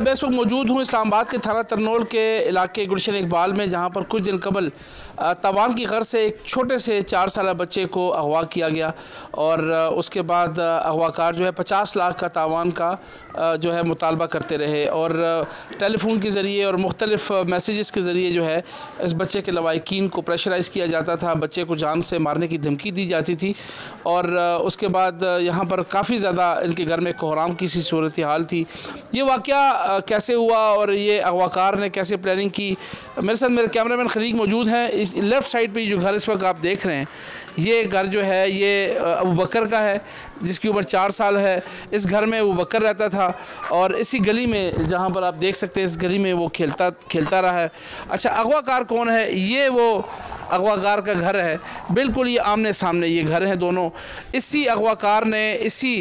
मैं इस वक्त मौजूद हूँ इस्लामाबाद के थाना तरनोल के इलाके गुलशन इकबाल में, जहाँ पर कुछ दिन कबल तावान की गर्ज से एक छोटे से 4 साल बच्चे को अगवा किया गया और उसके बाद अगवाकार जो है 50 लाख का तावान का जो है मुतालबा करते रहे और टेलीफोन के ज़रिए और मुख्तलिफ़ मैसेजेस के ज़रिए जो है इस बच्चे के लवाकिन को प्रेशराइज़ किया जाता था, बच्चे को जान से मारने की धमकी दी जाती थी। और उसके बाद यहाँ पर काफ़ी ज़्यादा इनके घर में कोहराम की सी सूरत हाल थी। ये वाक़या कैसे हुआ और ये अगवाकार ने कैसे प्लानिंग की, मेरे साथ मेरे कैमरामैन खलीक मौजूद हैं। इस लेफ़्ट साइड पे जो घर इस वक्त आप देख रहे हैं, ये घर जो है ये अबू बकर का है जिसकी उम्र 4 साल है। इस घर में अबू बकर रहता था और इसी गली में, जहाँ पर आप देख सकते हैं, इस गली में वो खेलता रहा है। अच्छा, अगवाकार कौन है? ये वो अगवाकार का घर है, बिल्कुल ये आमने सामने ये घर हैं दोनों। इसी अगवाकार ने इसी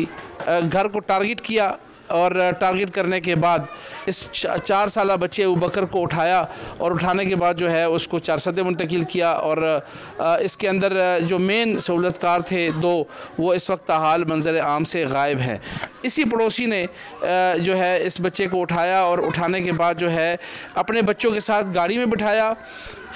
घर को टारगेट किया और टारगेट करने के बाद इस 4 साल बच्चे अबू बकर को उठाया और उठाने के बाद जो है उसको 4 सदे मुंतकिल किया और इसके अंदर जो मेन सहूलतकार थे 2, वो इस वक्त हाल मंजर आम से गायब हैं। इसी पड़ोसी ने जो है इस बच्चे को उठाया और उठाने के बाद जो है अपने बच्चों के साथ गाड़ी में बिठाया।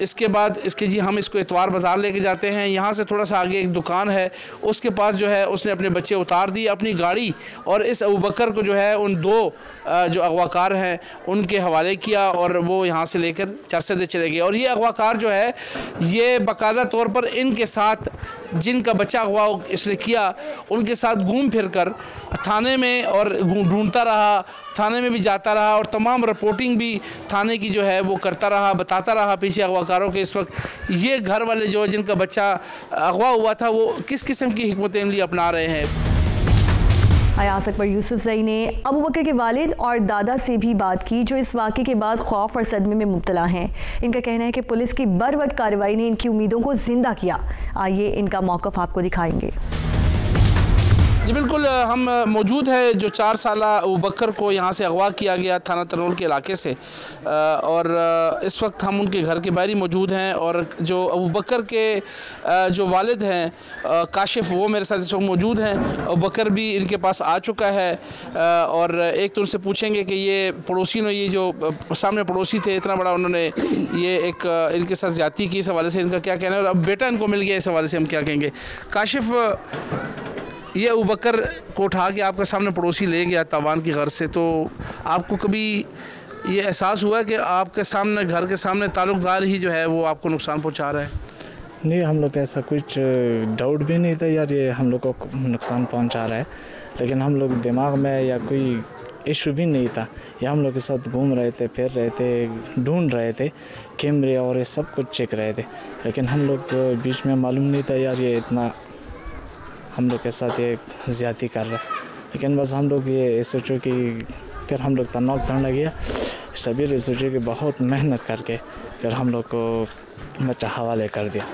इसके बाद हम इसको इतवार बाज़ार लेके जाते हैं, यहाँ से थोड़ा सा आगे एक दुकान है, उसके पास जो है उसने अपने बच्चे उतार दिए अपनी गाड़ी और इस अबू बकर को जो है उन 2 जो अगवाकार हैं उनके हवाले किया और वो यहाँ से लेकर चरसदे चले गए। और ये अगवाकार जो है ये बाकायदा तौर पर इनके साथ, जिनका बच्चा अगवा इसने किया, उनके साथ घूम फिर कर थाने में और ढूंढता रहा, थाने में भी जाता रहा और तमाम रिपोर्टिंग भी थाने की जो है वो करता रहा, बताता रहा पीछे अगवाकारों के। इस वक्त ये घर वाले जो जिनका बच्चा अगवा हुआ था वो किस किस्म की हिकमत अमली अपना रहे हैं। अयाज अकबर यूसुफजई ने अबू बकर के वालिद और दादा से भी बात की, जो इस वाक़े के बाद खौफ और सदमे में मुब्तला हैं। इनका कहना है कि पुलिस की बरवक्त कार्रवाई ने इनकी उम्मीदों को जिंदा किया। आइए इनका मौक़िफ़ आपको दिखाएंगे। जी बिल्कुल, हम मौजूद है जो 4 साल अबू बकर को यहाँ से अगवा किया गया थाना तरनोल के इलाके से और इस वक्त हम उनके घर के बाहर ही मौजूद हैं और जो अबू बकर के जो वालिद हैं काशिफ, वो मेरे साथ इस वक्त मौजूद हैं। अबू बकर भी इनके पास आ चुका है और एक तो उनसे पूछेंगे कि ये पड़ोसी ने, ये जो सामने पड़ोसी थे, इतना बड़ा उन्होंने ये एक इनके साथ ज़्यादती की, इस हवाले से इनका क्या कहना है और अब बेटा इनको मिल गया, इस हवाले से हम क्या कहेंगे। काशिफ, ये अबू बकर को उठा के आपके सामने पड़ोसी ले गया तावान की गर्ज से, तो आपको कभी ये एहसास हुआ कि आपके सामने, घर के सामने ताल्लुक़दार ही जो है वो आपको नुकसान पहुंचा रहा है? नहीं, हम लोग ऐसा कुछ डाउट भी नहीं था यार ये हम लोग को नुकसान पहुंचा रहा है, लेकिन हम लोग दिमाग में या कोई इशू भी नहीं था। ये हम लोग के साथ घूम रहे थे, फिर रहे थे, ढूंढ रहे थे, कैमरे और ये सब कुछ चेक रहे थे, लेकिन हम लोग बीच में मालूम नहीं था यार ये इतना हम लोग के साथ ये ज़्यादती कर रहा है। लेकिन बस हम लोग ये सोचो कि फिर हम लोग तनाव करने गया, सभी सोचे कि बहुत मेहनत करके फिर हम लोग को बच्चा हवाले कर दिया।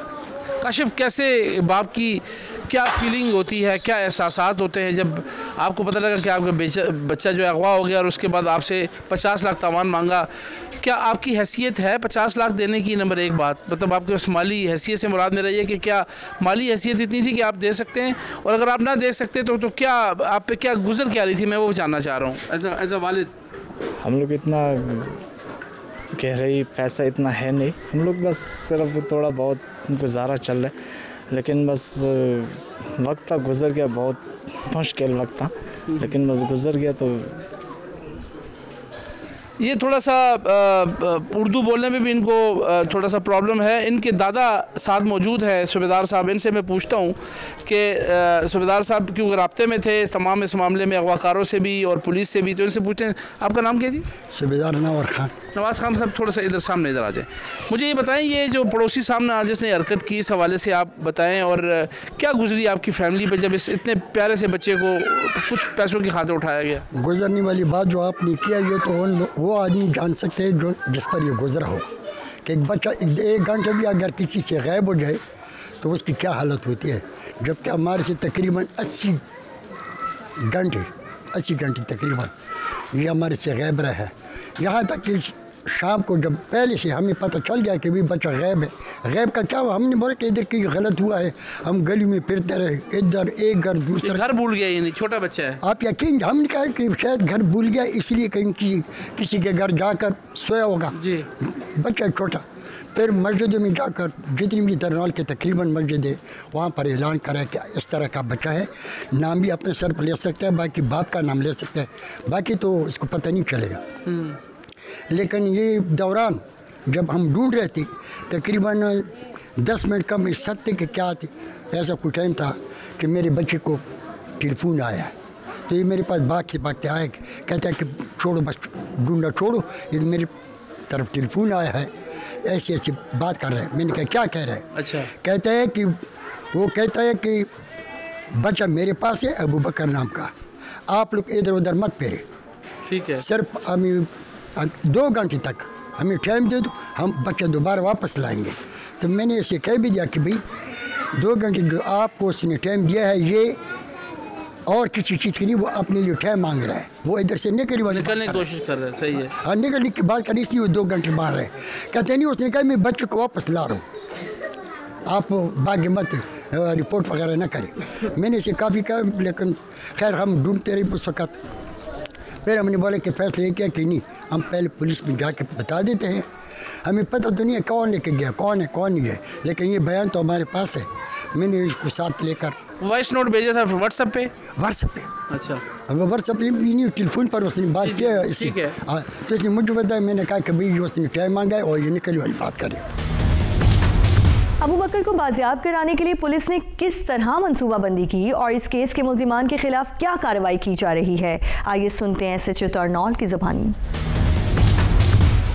काशिफ, कैसे बाप की क्या फीलिंग होती है, क्या एहसासात होते हैं जब आपको पता लगा कि आपका बच्चा जो अगवा हो गया और उसके बाद आपसे 50 लाख तावान मांगा? क्या आपकी हैसियत है 50 लाख देने की? नंबर 1 बात, मतलब आपके पास माली हैसियत से मुराद मेरा ये कि क्या माली हैसियत इतनी थी कि आप दे सकते हैं, और अगर आप ना दे सकते तो क्या आप पे क्या गुजर क्या रही थी, मैं वो जानना चाह रहा हूँ एज अ वालिद। हम लोग इतना कह रही पैसा इतना है नहीं, हम लोग बस सिर्फ थोड़ा बहुत गुजारा चल रहा है, लेकिन बस वक्त था गुज़र गया, बहुत मुश्किल वक्त था, लेकिन बस गुज़र गया। तो ये थोड़ा सा उर्दू बोलने में भी इनको थोड़ा सा प्रॉब्लम है। इनके दादा साथ मौजूद है, सूबेदार साहब, इनसे मैं पूछता हूँ कि सूबेदार साहब क्योंकि राब्ते में थे तमाम इस मामले में अगवाकारों से भी और पुलिस से भी, तो इनसे पूछते हैं आपका नाम क्या जी? सूबेदार नवाज़ खान। नवाज़ खान साहब, थोड़ा सा इधर सामने इधर आ जाए। मुझे ये बताएं, ये जो पड़ोसी सामने आज जिसने हरकत की, इस हवाले से आप बताएं और क्या गुजरी आपकी फैमिली पर जब इस इतने प्यारे से बच्चे को कुछ पैसों की खातिर उठाया गया? गुजरने वाली बात जो आपने किया, ये तो वो आदमी जान सकते हैं जो जिस पर ये गुजरा हो कि एक बच्चा 1 घंटा भी अगर किसी से गायब हो जाए तो उसकी क्या हालत होती है, जबकि हमारे से तकरीबन 80 घंटे तकरीबन ये हमारे से गायब रहा है। यहाँ तक कि शाम को जब पहले से हमें पता चल गया कि भाई बच्चा गैब है, गैब का क्या हुआ, हमने बोला कि इधर कहीं गलत हुआ है। हम गली में फिरते रहे, इधर एक घर दूसरा। घर भूल गया, यानी छोटा बच्चा है। आप यकीन, हमने कहा कि शायद घर भूल गया इसलिए कहीं किसी के घर जाकर सोया होगा जी, बच्चा छोटा। फिर मस्जिद में जाकर जितनी भी तरनाल के तकरीबन मस्जिद है वहाँ पर ऐलान करा कि इस तरह का बच्चा है, नाम भी अपने सर पर ले सकता है, बाकी बाप का नाम ले सकता है, बाकी तो इसको पता नहीं चलेगा। लेकिन ये दौरान जब हम ढूंढ रहे थे तकरीबन 10 मिनट कम इस सत्य के क्या थे, ऐसा कुछ टाइम था कि मेरे बच्चे को टेलीफोन आया। तो ये मेरे पास भागते आए, कहता है कि छोड़ो बस ढूंढना छोड़ो, ये मेरी तरफ टेलीफोन आया है, ऐसी ऐसी बात कर रहे हैं। मैंने कहा क्या कह रहे हैं? अच्छा। कहता है कि वो कहता है कि बच्चा मेरे पास है अबू बकर नाम का, आप लोग इधर उधर मत फेरे, ठीक है, सिर्फ हमें 2 घंटे तक हमें टाइम दे दो, हम बच्चा दोबारा वापस लाएंगे। तो मैंने इसे कह भी दिया कि भाई 2 घंटे जो आपको उसने टाइम दिया है ये और किसी चीज़ की नहीं, वो अपने लिए टाइम मांग रहा है, वो इधर से निकलने की कोशिश कर रहा है। सही है, हाँ, निकलने की बात करी, इसलिए वो 2 घंटे मार रहे हैं। कहते नहीं, उसने कहा मैं बच्चे को वापस ला रहा हूँ, आप भाग्य मत रिपोर्ट वगैरह ना करें। मैंने इसे काफ़ी कहा, लेकिन खैर हम ढूंढते रहे उस वक़्त। फिर हमने बोला कि फैसला किया कि नहीं, हम पहले पुलिस में जाके बता देते हैं, हमें पता तो नहीं है कौन लेके गया, कौन है कौन नहीं है, लेकिन ये बयान तो हमारे पास है। मैंने इसको साथ लेकर वॉइस नोट भेजा था व्हाट्सएप पे। अच्छा, अब व्हाट्सएप पे नहीं, टेलीफोन पर उसने बात किया इससे। तो इसने मुझे बताया, मैंने कहा कि भाई उसने टाइम मांगा है और ये निकली वाली बात करें। अबू बकर को बाजियाब कराने के लिए पुलिस ने किस तरह मंसूबाबंदी की और इस केस के मुल्जिमान के खिलाफ क्या कार्रवाई की जा रही है, आइए सुनते हैं SHO तरनौल की ज़बानी।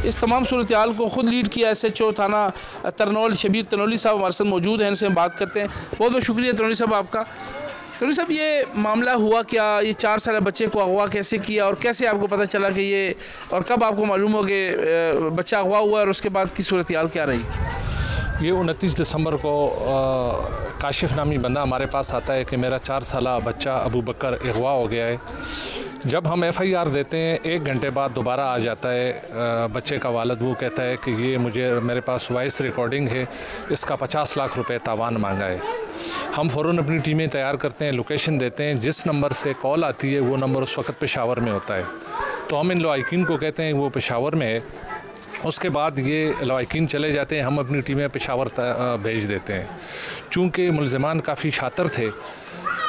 इस तमाम सूरत हाल को ख़ुद लीड किया SHO थाना तरनौल शबीर तनौली साहब हमारे साथ मौजूद हैं, इनसे बात करते हैं। बहुत बहुत शुक्रिया तनौली साहब आपका। तनौली साहब, ये मामला हुआ क्या, ये 4 साल बच्चे को अगवा कैसे किया और कैसे आपको पता चला कि ये, और कब आपको मालूम हो कि बच्चा अगवा हुआ और उसके बाद की सूरत हाल क्या रही? ये 29 दिसंबर को काशिफ नामी बंदा हमारे पास आता है कि मेरा 4 साला बच्चा अबू बकर अगवा हो गया है। जब हम FIR देते हैं 1 घंटे बाद दोबारा आ जाता है बच्चे का वालिद, वो कहता है कि ये मेरे पास वॉइस रिकॉर्डिंग है, इसका 50 लाख रुपए तावान मांगा है। हम फ़ौरन अपनी टीमें तैयार करते हैं, लोकेशन देते हैं, जिस नंबर से कॉल आती है वो नंबर उस वक्त पेशावर में होता है, तो हम इन लवाकिन को कहते हैं वो पेशावर में है। उसके बाद ये लवाकिन चले जाते हैं, हम अपनी टीमें पेशावर भेज देते हैं। चूँकि मुल्ज़िमान काफ़ी शातिर थे,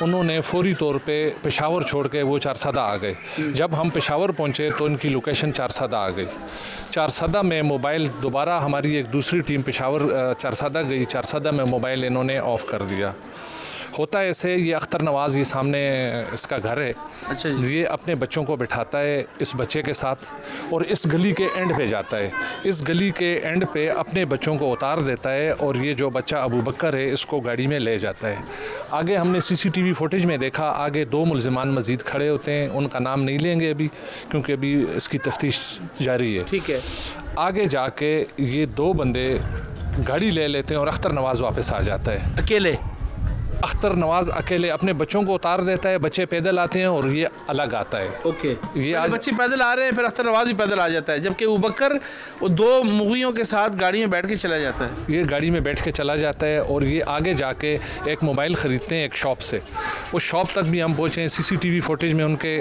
उन्होंने फौरी तौर पे पेशावर छोड़ के वो चारसदा आ गए। जब हम पेशावर पहुँचे तो इनकी लोकेशन चारसदा आ गई। चारसदा में मोबाइल, दोबारा हमारी एक दूसरी टीम पेशावर चारसदा गई, चारसदा में मोबाइल इन्होंने ऑफ़ कर दिया। होता ऐसे, ये अख्तर नवाज़, ये सामने इसका घर है। अच्छा जी। ये अपने बच्चों को बिठाता है इस बच्चे के साथ और इस गली के एंड पे जाता है। इस गली के एंड पे अपने बच्चों को उतार देता है और ये जो बच्चा अबू बकर है इसको गाड़ी में ले जाता है। आगे हमने CCTV फुटेज में देखा, आगे 2 मुल्ज़िमान मज़ीद खड़े होते हैं, उनका नाम नहीं लेंगे अभी क्योंकि अभी इसकी तफ्तीश जारी है। ठीक है। आगे जाके ये 2 बंदे गाड़ी ले लेते हैं और अख्तर नवाज़ वापस आ जाता है अकेले। अख्तर नवाज़ अकेले अपने बच्चों को उतार देता है, बच्चे पैदल आते हैं और ये अलग आता है। ओके, ये आज बच्चे पैदल आ रहे हैं, फिर अख्तर नवाज़ भी पैदल आ जाता है, जबकि अबू बकर वो 2 मुग़ियों के साथ गाड़ी में बैठ के चला जाता है। ये गाड़ी में बैठ के चला जाता है और ये आगे जाके एक मोबाइल ख़रीदते हैं एक शॉप से। उस शॉप तक भी हम पहुँचे हैं, CCTV फुटेज में उनके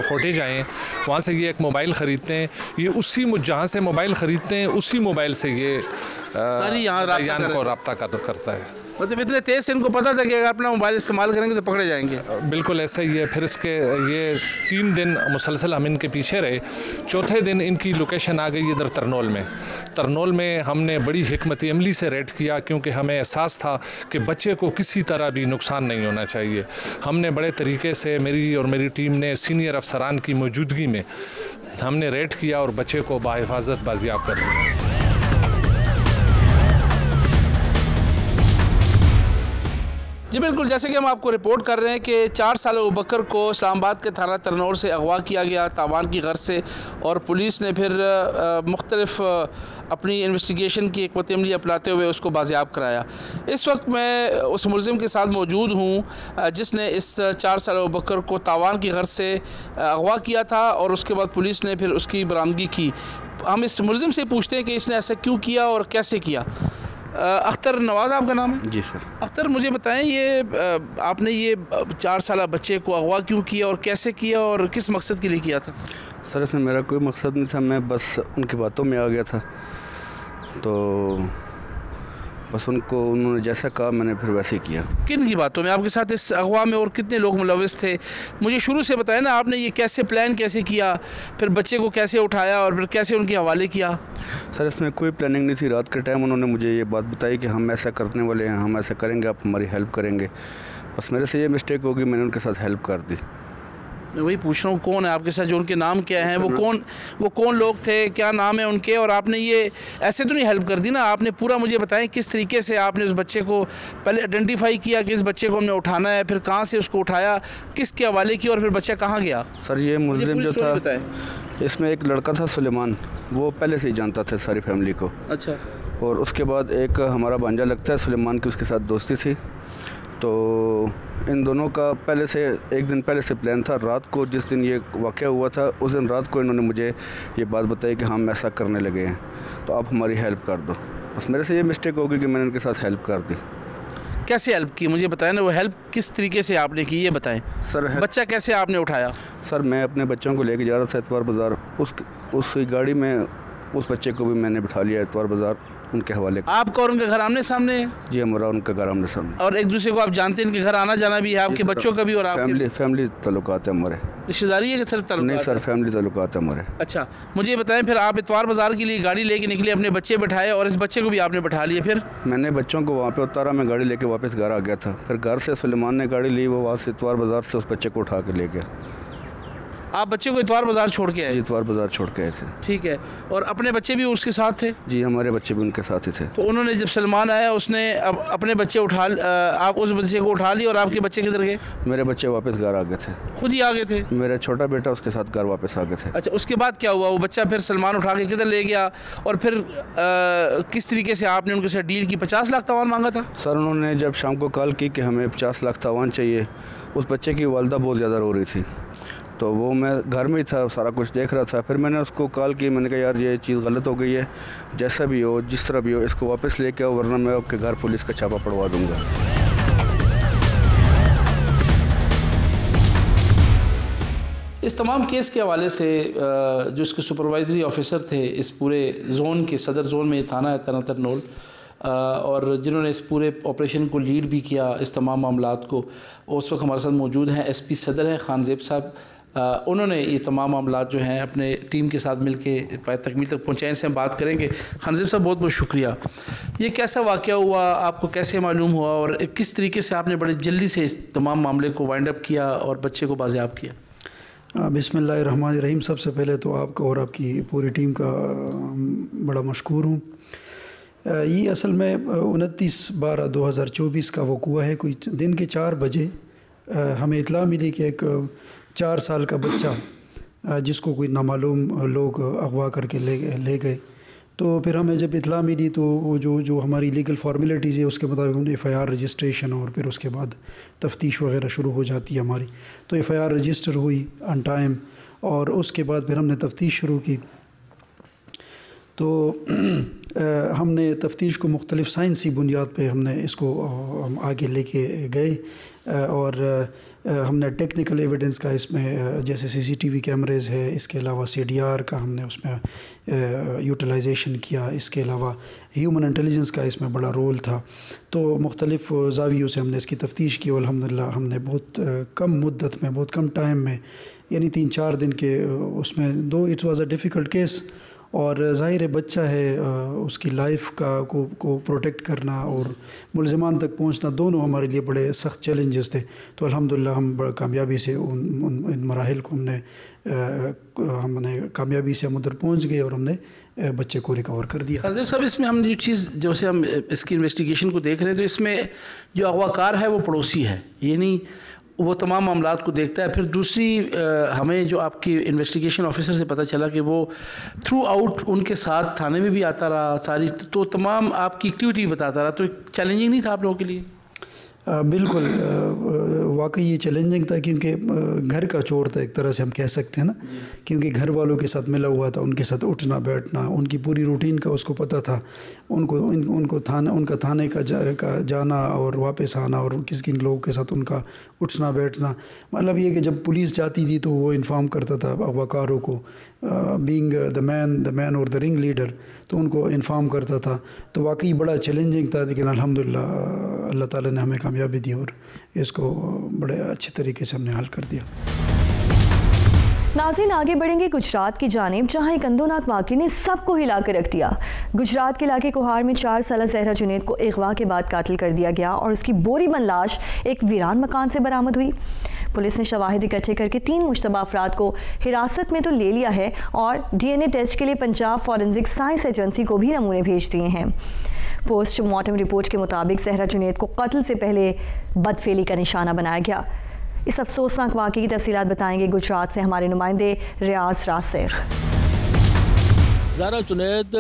फुटेज आए हैं। वहाँ से ये एक मोबाइल ख़रीदते हैं, ये उसी जहाँ से मोबाइल ख़रीदते हैं उसी मोबाइल से ये यहाँ को रब्ता करता है। मतलब इतने तेज़ से इनको पता था कि अगर अपना मोबाइल इस्तेमाल करेंगे तो पकड़े जाएंगे। बिल्कुल ऐसा ही है। फिर इसके ये 3 दिन मुसलसल हम इनके पीछे रहे। चौथे दिन इनकी लोकेशन आ गई इधर तरनौल में। तरनौल में हमने बड़ी हिकमत अमली से रेड किया क्योंकि हमें एहसास था कि बच्चे को किसी तरह भी नुकसान नहीं होना चाहिए। हमने बड़े तरीके से, मेरी और मेरी टीम ने सीनियर अफसरान की मौजूदगी में हमने रेड किया और बच्चे को बाहिफाजत बाजियाब कर दिया। जी बिल्कुल, जैसे कि हम आपको रिपोर्ट कर रहे हैं कि 4 साल अबू बकर को इस्लामाबाद के थाना तरनौल से अगवा किया गया तावान की गर्ज से, और पुलिस ने फिर मुख्तलिफ अपनी इन्वेस्टिगेशन की हिकमत अमली अपनाते हुए उसको बाजियाब कराया। इस वक्त मैं उस मुलजिम के साथ मौजूद हूँ जिसने इस 4 साल अबू बकर को तावान की गर्ज से अगवा किया था और उसके बाद पुलिस ने फिर उसकी बरामदगी की। हम इस मुलजिम से पूछते हैं कि इसने ऐसा क्यों किया और कैसे किया। अख्तर नवाज़ आपका नाम है? जी सर। अख्तर, मुझे बताएं, ये आपने ये 4 साल बच्चे को अगवा क्यों किया और कैसे किया और किस मकसद के लिए किया था? सर इसमें मेरा कोई मकसद नहीं था, मैं बस उनकी बातों में आ गया था, तो बस उन्होंने जैसा कहा मैंने फिर वैसे ही किया। किन की बातों में? आपके साथ इस अगवा में और कितने लोग मुलविस थे? मुझे शुरू से बताएं ना, आपने ये कैसे प्लान कैसे किया, फिर बच्चे को कैसे उठाया और फिर कैसे उनके हवाले किया? सर इसमें कोई प्लानिंग नहीं थी। रात के टाइम उन्होंने मुझे ये बात बताई कि हम ऐसा करने वाले हैं, हम ऐसा करेंगे, आप हमारी हेल्प करेंगे। बस मेरे से ये मिस्टेक होगी, मैंने उनके साथ हेल्प कर दी। मैं वही पूछ रहा हूँ, कौन है आपके साथ, जो उनके नाम क्या हैं, वो कौन लोग थे, क्या नाम है उनके? और आपने ये ऐसे तो नहीं हेल्प कर दी ना, आपने पूरा मुझे बताएं किस तरीके से आपने उस बच्चे को पहले आइडेंटिफाई किया कि इस बच्चे को हमने उठाना है, फिर कहाँ से उसको उठाया, किसके हवाले किया और फिर बच्चा कहाँ गया? सर ये मुलजिम जो था, इसमें एक लड़का था सुलेमान, वो पहले से ही जानता था सारी फैमिली को। अच्छा। और उसके बाद एक हमारा भांजा लगता है सुलेमान की, उसके साथ दोस्ती थी, तो इन दोनों का पहले से एक दिन पहले से प्लान था। रात को जिस दिन ये वाक़या हुआ था उस दिन रात को इन्होंने मुझे ये बात बताई कि हम ऐसा करने लगे हैं, तो आप हमारी हेल्प कर दो। बस मेरे से ये मिस्टेक होगी कि मैंने उनके साथ हेल्प कर दी। कैसे हेल्प की, मुझे बताएं ना, वो हेल्प किस तरीके से आपने की, ये बताएं। सर बच्चा कैसे आपने उठाया? सर मैं अपने बच्चों को लेके जा रहा था एतवार बाज़ार, उस गाड़ी में उस बच्चे को भी मैंने बिठा लिया एतवार बाज़ार उनके हवाले। आपका और उनका घर आमने सामने है? जी हमारा उनका घर आमने सामने। और एक दूसरे को आप जानते हैं, इनके घर आना जाना भी है आपके बच्चों का भी और आपके? फैमिली ताल्लुकात है हमारे। रिश्तेदारी है कि सर ताल्लुकात? नहीं सर, फैमिली ताल्लुकात है हमारे। अच्छा, मुझे बताएं, फिर आप इतवार बाज़ार के लिए गाड़ी लेके निकले, अपने बच्चे बैठाए और इस बच्चे को भी आपने बैठा लिया? फिर मैंने बच्चों को वहाँ पे उतारा, मैं गाड़ी लेके वापस घर आ गया था। फिर घर से सुलेमान ने गाड़ी ली, वो वहाँ से इतवार बाज़ार से उस बच्चे को उठा के ले गया। आप बच्चे को इतवार बाज़ार छोड़ के आए? जी इतवार बाज़ार छोड़ के आए थे। ठीक है। और अपने बच्चे भी उसके साथ थे? जी हमारे बच्चे भी उनके साथ ही थे। तो उन्होंने जब सलमान आया उसने अपने बच्चे आप उस बच्चे को उठा लिया और आपके बच्चे किधर गए? मेरे बच्चे वापस घर आ गए थे। खुद ही आ गए थे? मेरा छोटा बेटा उसके साथ घर वापस आ गए थे। अच्छा, उसके बाद क्या हुआ? वो बच्चा फिर सलमान उठा के किधर ले गया और फिर किस तरीके से आपने उनके साथ डील की? 50 लाख तावान मांगा था? सर उन्होंने जब शाम को कॉल की कि हमें 50 लाख तावान चाहिए, उस बच्चे की वालदा बहुत ज़्यादा रो रही थी, तो वो मैं घर में ही था, सारा कुछ देख रहा था। फिर मैंने उसको कॉल की, मैंने कहा यार ये चीज़ गलत हो गई है, जैसा भी हो जिस तरह भी हो इसको वापस लेके आओ, वरना मैं आपके घर पुलिस का छापा पड़वा दूँगा। इस तमाम केस के हवाले से जो इसके सुपरवाइजरी ऑफिसर थे इस पूरे जोन के, सदर जोन में थाना है तनातर नोल, और जिन्होंने इस पूरे ऑपरेशन को लीड भी किया, इस तमाम मामलात को, उस वक्त हमारे साथ मौजूद हैं SP सदर हैं खानजेब साहब। उन्होंने ये तमाम मामलात जो हैं अपने टीम के साथ मिल के तकमील तक पहुँचाने से हम बात करेंगे। खानजेब साहब बहुत बहुत शुक्रिया। ये कैसा वाक़या हुआ, आपको कैसे मालूम हुआ और किस तरीके से आपने बड़े जल्दी से इस तमाम मामले को वाइंड अप किया और बच्चे को बाज़ेयाब किया? बिस्मिल्लाहिर्रहमानिर्रहीम। सबसे पहले तो आपका और आपकी पूरी टीम का बड़ा मशकूर हूँ। ये असल में 29/12/2024 का वक़ूआ है। कोई दिन के 4 बजे हमें इत्ला मिली कि एक 4 साल का बच्चा जिसको कोई नामालूम लोग अगवा करके ले गए। तो फिर हमें जब इत्ला मिली तो वो जो हमारी लीगल फॉर्मेलिटीज़ है उसके मुताबिक हमने FIR रजिस्ट्रेशन और फिर उसके बाद तफ्तीश वगैरह शुरू हो जाती है हमारी। तो FIR रजिस्टर हुई ऑन टाइम और उसके बाद फिर हमने तफ्तीश शुरू की। तो हमने तफ्तीश को मुख्तलिफ़ साइंसी बुनियाद पे हमने इसको हम आगे लेके गए और हमने टेक्निकल एविडेंस का इसमें जैसे CCTV कैमरेज़ है, इसके अलावा CDR का हमने उसमें यूटिलाइजेशन किया, इसके अलावा ह्यूमन इंटेलिजेंस का इसमें बड़ा रोल था। तो मुख्तलिफ़ ज़ावियों से हमने इसकी तफ्तीश की और अल्हम्दुलिल्लाह हमने बहुत कम मुद्दत में, बहुत कम टाइम में, यानी 3-4 दिन के उसमें, दो it's was a difficult case और ज़ाहिर बच्चा है, उसकी लाइफ को प्रोटेक्ट करना और मुलज़िमान तक पहुंचना दोनों हमारे लिए बड़े सख्त चैलेंजेस थे। तो अल्हम्दुलिल्लाह हम बड़ी कामयाबी से इन मराहिल को हमने कामयाबी से हम उधर पहुँच गए और हमने बच्चे को रिकवर कर दिया। खानजेब साहब, इसमें हम जो चीज़ जैसे हम इसकी इन्वेस्टिगेशन को देख रहे हैं तो इसमें जो अगवाकार है वो पड़ोसी है, यानी वो तमाम मामलात को देखता है। फिर दूसरी हमें जो आपकी इन्वेस्टिगेशन ऑफिसर से पता चला कि वो थ्रू आउट उनके साथ थाने में भी आता रहा सारी, तो तमाम आपकी एक्टिविटी बताता रहा। तो चैलेंजिंग नहीं था आप लोगों के लिए? बिल्कुल वाकई ये चैलेंजिंग था, क्योंकि घर का चोर था एक तरह से हम कह सकते हैं ना, क्योंकि घर वालों के साथ मिला हुआ था, उनके साथ उठना बैठना, उनकी पूरी रूटीन का उसको पता था, उनका थाने का जाना और वापस आना और किस किन लोगों के साथ उनका उठना बैठना। मतलब ये कि जब पुलिस जाती थी तो वो इन्फॉर्म करता था अगवाकारों को, बीइंग द मैन और द रिंग लीडर, तो उनको इन्फॉर्म करता था। तो वाकई बड़ा चैलेंजिंग था, लेकिन अल्हम्दुलिल्लाह अल्लाह ताला ने हमें कामयाबी दी और इसको बड़े अच्छे तरीके से हमने हल कर दिया। नाज़रीन, आगे बढ़ेंगे गुजरात की जानिब, जहां एक अंदोनाक वाक़े ने सबको हिला कर रख दिया। गुजरात के इलाके कोहार में 4 साला ज़हरा जुनैद को अगवा के बाद कातिल कर दिया गया और उसकी बोरीबंद लाश एक वीरान मकान से बरामद हुई। पुलिस ने शवाहिद इकट्ठे करके 3 मुश्तबा अफराद को हिरासत में तो ले लिया है और DNA टेस्ट के लिए पंजाब फॉरेंसिक साइंस एजेंसी को भी नमूने भेज दिए हैं। पोस्टमार्टम रिपोर्ट के मुताबिक ज़हरा जुनैद को कत्ल से पहले बदफेली का निशाना बनाया गया। इस अफसोसनाक वाक़े की तफसीलात बताएंगे गुजरात से हमारे नुमाइंदे रियाज रासेख। ज़हरा जुनैद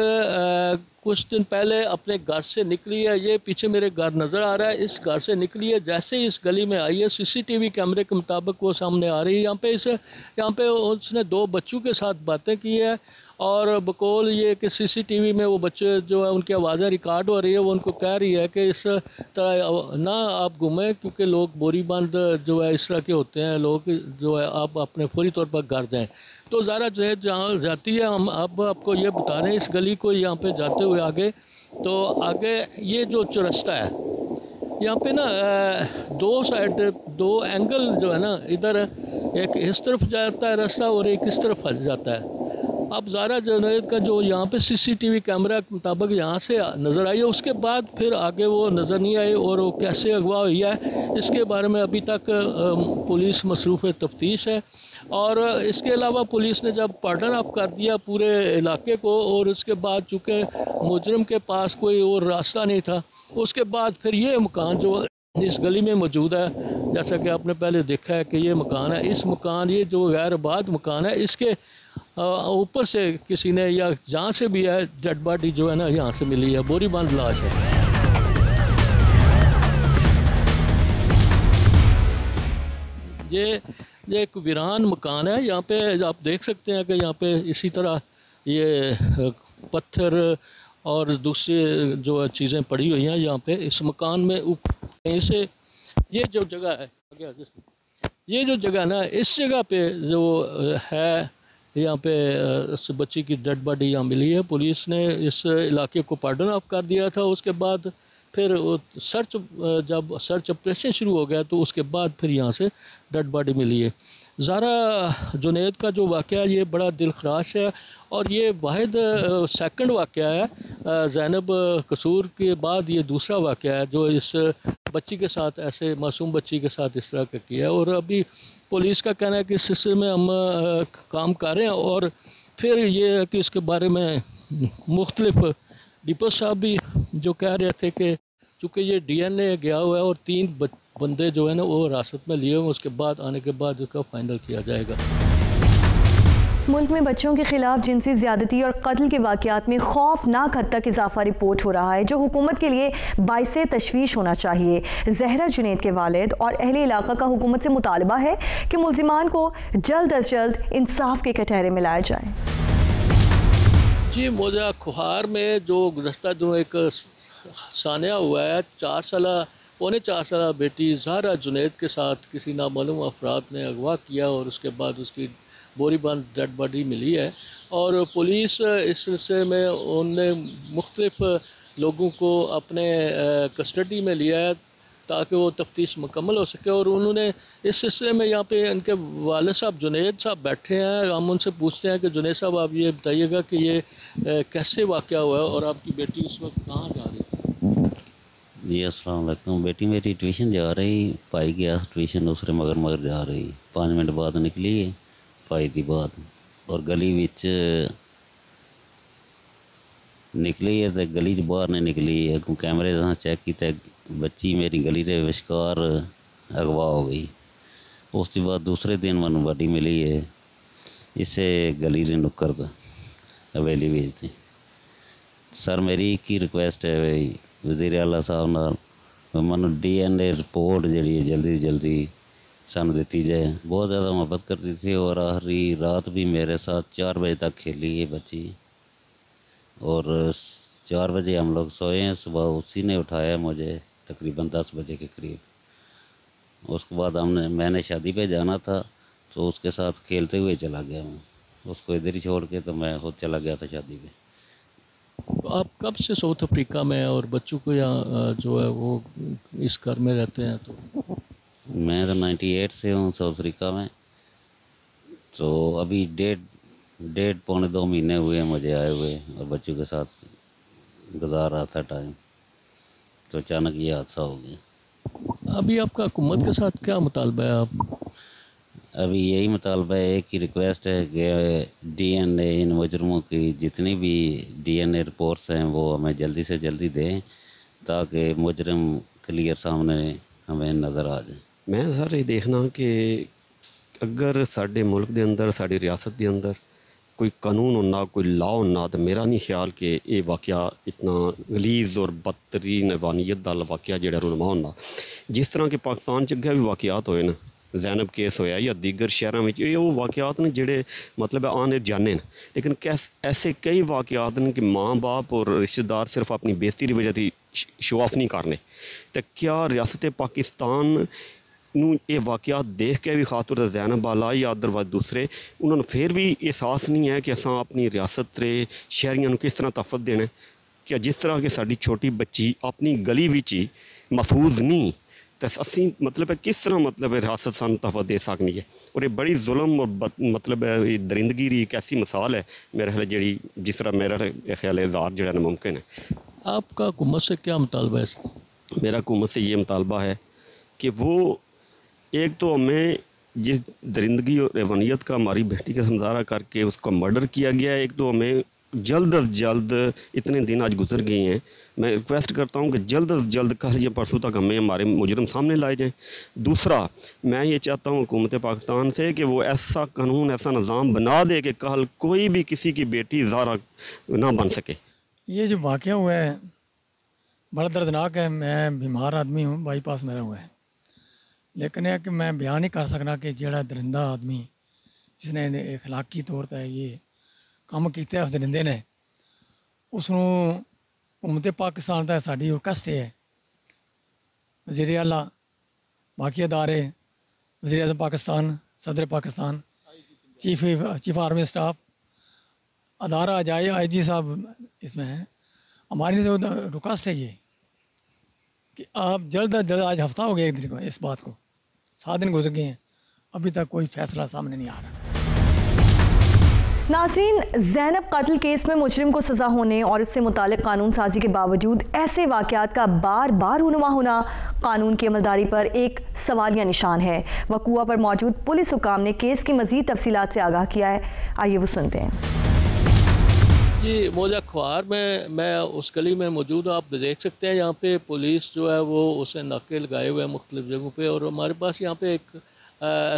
कुछ दिन पहले अपने घर से निकली है। ये पीछे मेरे घर नज़र आ रहा है, इस घर से निकली है। जैसे ही इस गली में आई है, CCTV कैमरे के मुताबिक वो सामने आ रही है। यहाँ पे उसने 2 बच्चों के साथ बातें की है और बकौल ये कि CCTV में वो बच्चे जो है उनकी आवाज़ें रिकॉर्ड हो रही है। वो उनको कह रही है कि इस तरह ना आप घूमें, क्योंकि लोग बोरीबंद जो है इस तरह के होते हैं, लोग जो है आप अपने फौरी तौर पर घर जाएँ। तो ज़रा जो है जहाँ जाती है, हम अब आपको ये बता रहे हैं इस गली को यहाँ पे जाते हुए आगे, तो आगे ये जो चौरस्ता है, यहाँ पे ना 2 साइड 2 एंगल जो है ना, इधर एक इस तरफ जाता है रास्ता और एक इस तरफ जाता है। अब ज़हरा जुनैद का जो यहाँ पे CCTV कैमरा के मुताबिक यहाँ से नज़र आई है, उसके बाद फिर आगे वो नज़र नहीं आई और वो कैसे अगवा हुई है इसके बारे में अभी तक पुलिस मसरूफ़ तफ्तीश है। और इसके अलावा पुलिस ने जब पार्डन अप कर दिया पूरे इलाके को और उसके बाद चूँकि मुजरिम के पास कोई और रास्ता नहीं था, उसके बाद फिर ये मकान जो इस गली में मौजूद है, जैसा कि आपने पहले देखा है कि ये मकान है, इस मकान ये जो गैर आबाद मकान है, इसके ऊपर से किसी ने या जहाँ से भी है डेड बॉडी जो है ना यहाँ से मिली है, बोरीबंद लाश है। ये एक वीरान मकान है। यहाँ पे आप देख सकते हैं कि यहाँ पे इसी तरह ये पत्थर और दूसरी जो चीज़ें पड़ी हुई हैं यहाँ पे इस मकान में। कहीं से ये जो जगह है, ये जो जगह ना, इस जगह पे जो है यहाँ पे इस बच्ची की डेड बॉडी यहाँ मिली है। पुलिस ने इस इलाके को पार्डन ऑफ कर दिया था। उसके बाद फिर जब सर्च ऑपरेशन शुरू हो गया तो उसके बाद फिर यहाँ से डेड बॉडी मिली है। ज़हरा जुनैद का जो वाक़या ये बड़ा दिलखराश है और ये वाहिद सेकंड वाक़या है। ज़ैनब कसूर के बाद ये दूसरा वाक़या है जो इस बच्ची के साथ, ऐसे मासूम बच्ची के साथ इस तरह का किया है। और अभी पुलिस का कहना है कि इस सिलसिले में हम काम कर रहे हैं। और फिर ये है कि इसके बारे में मुख्तलिफ डिपो साहब भी जो कह रहे थे कि चूँकि ये DNA गया हुआ है और 3 बंदे जो है ना वो हिरासत में लिए हुए, उसके बाद आने के बाद उसका फाइनल किया जाएगा। मुल्क में बच्चों के खिलाफ जिनसी ज़्यादती और कत्ल के वाक़यात में खौफनाक हद तक इजाफा रिपोर्ट हो रहा है, जो हुकूमत के लिए बाइसे तशवीश होना चाहिए। ज़हरा जुनैद के वालिद और अहले इलाका का हुकूमत से मुतालबा है कि मुल्ज़िमान को जल्द अज जल्द इंसाफ के कटहरे में लाया जाए। जी, मौजा खुहार में जो गुज़श्ता जो एक सानिया हुआ है, 4 साल बेटी ज़हरा जुनैद के साथ किसी नामालूम अफराद ने अगवा किया और उसके बाद उसकी बोरीबंद डेड बॉडी मिली है। और पुलिस इस सिलसिले में उनने मुख्तलिफ लोगों को अपने कस्टडी में लिया है ताकि वो तफ्तीश मुकम्मल हो सके। और उन्होंने इस सिलसिले में यहाँ पे इनके वालिद साहब जुनैद साहब बैठे हैं। हम उनसे पूछते हैं कि जुनैद साहब आप ये बताइएगा कि ये कैसे वाक़या हुआ है और आपकी बेटी इस वक्त कहाँ जा रही है? जी अस्सलाम वालेकुम। बेटी मेरी ट्यूशन जा रही, भाई गया ट्यूशन, दूसरे मगर जा रही। 5 मिनट बाद निकली भाई की बात और गली विच निकली है तो गली बाहर नहीं निकली है। कैमरे चेक किया, बच्ची मेरी गली के विचकार अगवा हो गई। उसके बाद दूसरे दिन मैं बॉडी मिली है इसे गली के नुक्कर हवेली भेजती। सर मेरी एक ही रिक्वेस्ट है भाई, वज़ीर आला साहब नाल मैं DNA रिपोर्ट जी जल्दी जल्दी सानू दी जाए। बहुत ज़्यादा मोहब्बत करती थी और आखिरी रात भी मेरे साथ 4 बजे तक खेली है बच्ची, और 4 बजे हम लोग सोए हैं, सुबह उसी ने उठाया मुझे तकरीबन 10 बजे के करीब। उसके बाद मैंने शादी पे जाना था तो उसके साथ खेलते हुए चला गया मैं, उसको इधर ही छोड़ के तो मैं खुद चला गया था शादी पे। तो आप कब से साउथ अफ्रीका में और बच्चों को यहाँ जो है वो इस घर में रहते हैं? तो मैं तो 98 से हूँ साउथ अफ्रीका में, तो अभी डेढ़ पौने 2 महीने हुए मुझे आए हुए, और बच्चों के साथ गुजार रहा था टाइम, तो अचानक ये हादसा हो गया। अभी आपका हुकूमत के साथ क्या मुतालबा है? आप अभी यही मुतालबा है कि रिक्वेस्ट है कि DNA इन मुजरमों की जितनी भी DNA रिपोर्ट्स हैं वो हमें जल्दी से जल्दी दें, ताकि मुजरम क्लियर सामने हमें नज़र आ जाए। मैं सर ये देखना कि अगर साडे मुल्क के अंदर साड़ी रियासत के अंदर कोई कानून होना, कोई लॉ होना, तो मेरा नहीं ख्याल कि ये वाक़या इतना गलीज़ और बदतरीन वानियत का वाक़या जो रुनमा होना। जिस तरह के पाकिस्तान च अग्गें भी वाक़यात होए न, जैनब केस होया या दीगर शहरों में, ये वो वाक़यात ने जेड़े मतलब आने जाने न, लेकिन ऐसे कई वाक़यात न कि माँ बाप और रिश्तेदार सिर्फ अपनी बेइज्जती की वजह से शो ऑफ नहीं करने। तो क्या रियासत पाकिस्तान नूं ये वाक़यात देख के भी खासतौर जैनब वाला या अदरवाइज दूसरे उन्होंने फिर भी एहसास नहीं है कि असां अपनी रियासत रे शहरियों को किस तरह तहफ़्फ़ुज़ देना है? क्या जिस तरह कि साडी छोटी बच्ची अपनी गली विच ही महफूज नहीं, तो असी मतलब है किस तरह मतलब रियासत सानू तहफ़्फ़ुज़ दे सकनी है? और ये बड़ी जुल्म और मतलब ये दरिंदगी की एक ऐसी मिसाल है मेरे ख्याल जी, जिस तरह मेरा ख्याल इज़हार जो है मुमकिन है। आपका हुकूमत से क्या मुतालबा है? मेरा हुकूमत से ये मुतालबा है कि वो एक तो हमें जिस दरिंदगी और रेवानियत का हमारी बेटी का समझारा करके उसका मर्डर किया गया है, एक तो हमें जल्द अज जल्द, इतने दिन आज गुजर गए हैं, मैं रिक्वेस्ट करता हूं कि जल्द अज जल्द कल या परसों तक हमें हमारे मुजरम सामने लाए जाएं। दूसरा, मैं ये चाहता हूं हुकूमत पाकिस्तान से कि वो ऐसा कानून, ऐसा निज़ाम बना दे कि कल कोई भी किसी की बेटी ज़ारा ना बन सके। ये जो वाक़या हुआ है बड़ा दर्दनाक है। मैं बीमार आदमी हूँ, बाईपास मेरा हुआ है, लेकिन है कि मैं बयान नहीं कर सकना कि जेड़ा दरिंदा आदमी जिसने अखलाकी तौर पर ये काम किया उस दरिंदे ने, उसनों हुकूमत पाकिस्तान का साड़ी रिक्वेस्ट है, वज़ीर आला, बाकी अदारे, वज़ीर आज़म पाकिस्तान, सदर पाकिस्तान, चीफ आर्मी स्टाफ, अदारा जाए IG साहब इसमें हैं, हमारी तो रिक्वेस्ट है ये कि आप जल्द अज जल्द, आज हफ्ता हो गया एक दिन को इस बात को, 7 दिन गुजर गए हैं, अभी तक कोई फैसला सामने नहीं आ रहा। नाज़रीन, ज़ैनब कत्ल केस में मुजरिम को सज़ा होने और इससे मुतालिक कानून साजी के बावजूद ऐसे वाक़यात का बार बार रुनुमा होना कानून की अमलदारी पर एक सवालिया निशान है। वकूआ पर मौजूद पुलिस हुकाम ने केस की मज़ीद तफसीलात से आगाह किया है, आइए वो सुनते हैं। जी, मौजा ख्वार में मैं उस गली में मौजूद, आप देख सकते हैं यहाँ पे पुलिस जो है वो उसे नाके लगाए हुए हैं मुख्तलिफ जगहों पे, और हमारे पास यहाँ पे एक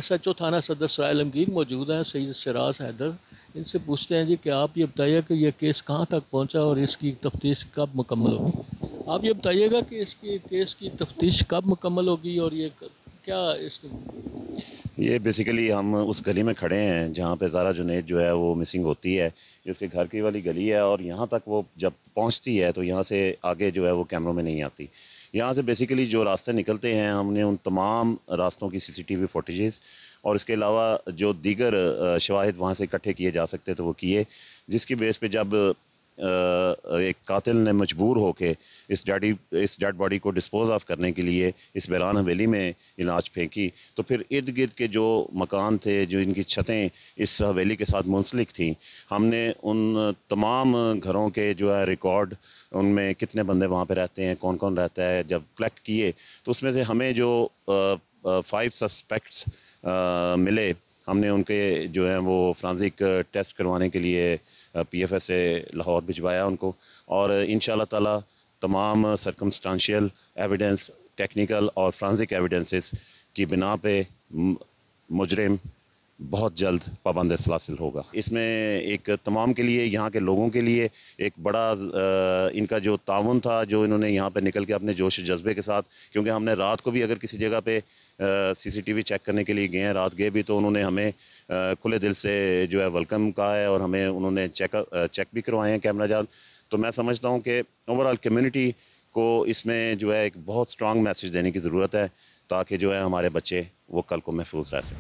SHO थाना सदर सराय आलमगीर मौजूद हैं, सैयद शराज हैदर। इनसे पूछते हैं जी कि आप ये बताइए कि ये केस कहाँ तक पहुँचा और इसकी तफ्तीश कब मुकम्मल होगी? आप ये बताइएगा कि इसकी केस की तफ्तीश कब मुकम्मल होगी और ये क्या इसकी? ये बेसिकली हम उस गली में खड़े हैं जहाँ पे ज़ारा जुनैद जो है वो मिसिंग होती है। ये उसके घर की वाली गली है और यहाँ तक वो जब पहुँचती है तो यहाँ से आगे जो है वो कैमरों में नहीं आती। यहाँ से बेसिकली जो रास्ते निकलते हैं, हमने उन तमाम रास्तों की CCTV फुटेजेस और इसके अलावा जो दीगर शवाहिद वहाँ से इकट्ठे किए जा सकते तो वो किए, जिसकी बेस पे जब एक कातिल ने मजबूर होकर इस डेड बॉडी को डिस्पोज ऑफ करने के लिए इस बैरान हवेली में इलाज फेंकी, तो फिर इर्द गिर्द के जो मकान थे, जो इनकी छतें इस हवेली के साथ मुंसलिक थीं, हमने उन तमाम घरों के जो है रिकॉर्ड, उनमें कितने बंदे वहाँ पे रहते हैं, कौन कौन रहता है, जब कलेक्ट किए तो उसमें से हमें जो 5 सस्पेक्ट्स मिले, हमने उनके जो है वो फ्रांसिक टेस्ट करवाने के लिए PFS से लाहौर भिजवाया उनको, और इंशाअल्लाह ताला तमाम सर्कमस्टांशियल एविडेंस, टेक्निकल और फ्रांसिक एविडेंसेस की बिना पे मुजरिम बहुत जल्द पाबंद सलासिल होगा। इसमें एक तमाम के लिए, यहाँ के लोगों के लिए एक बड़ा इनका जो ताउन था, जो इन्होंने यहाँ पे निकल के अपने जोश जज्बे के साथ, क्योंकि हमने रात को भी अगर किसी जगह पे CCTV चेक करने के लिए गए हैं, रात गए भी, तो उन्होंने हमें खुले दिल से जो है वेलकम कहा है और हमें उन्होंने चेक भी करवाए हैं कैमरा जाल। तो मैं समझता हूँ कि ओवरऑल कम्युनिटी को इसमें जो है एक बहुत स्ट्रॉन्ग मैसेज देने की ज़रूरत है, ताकि जो है हमारे बच्चे वो कल को महफूज रह सकें।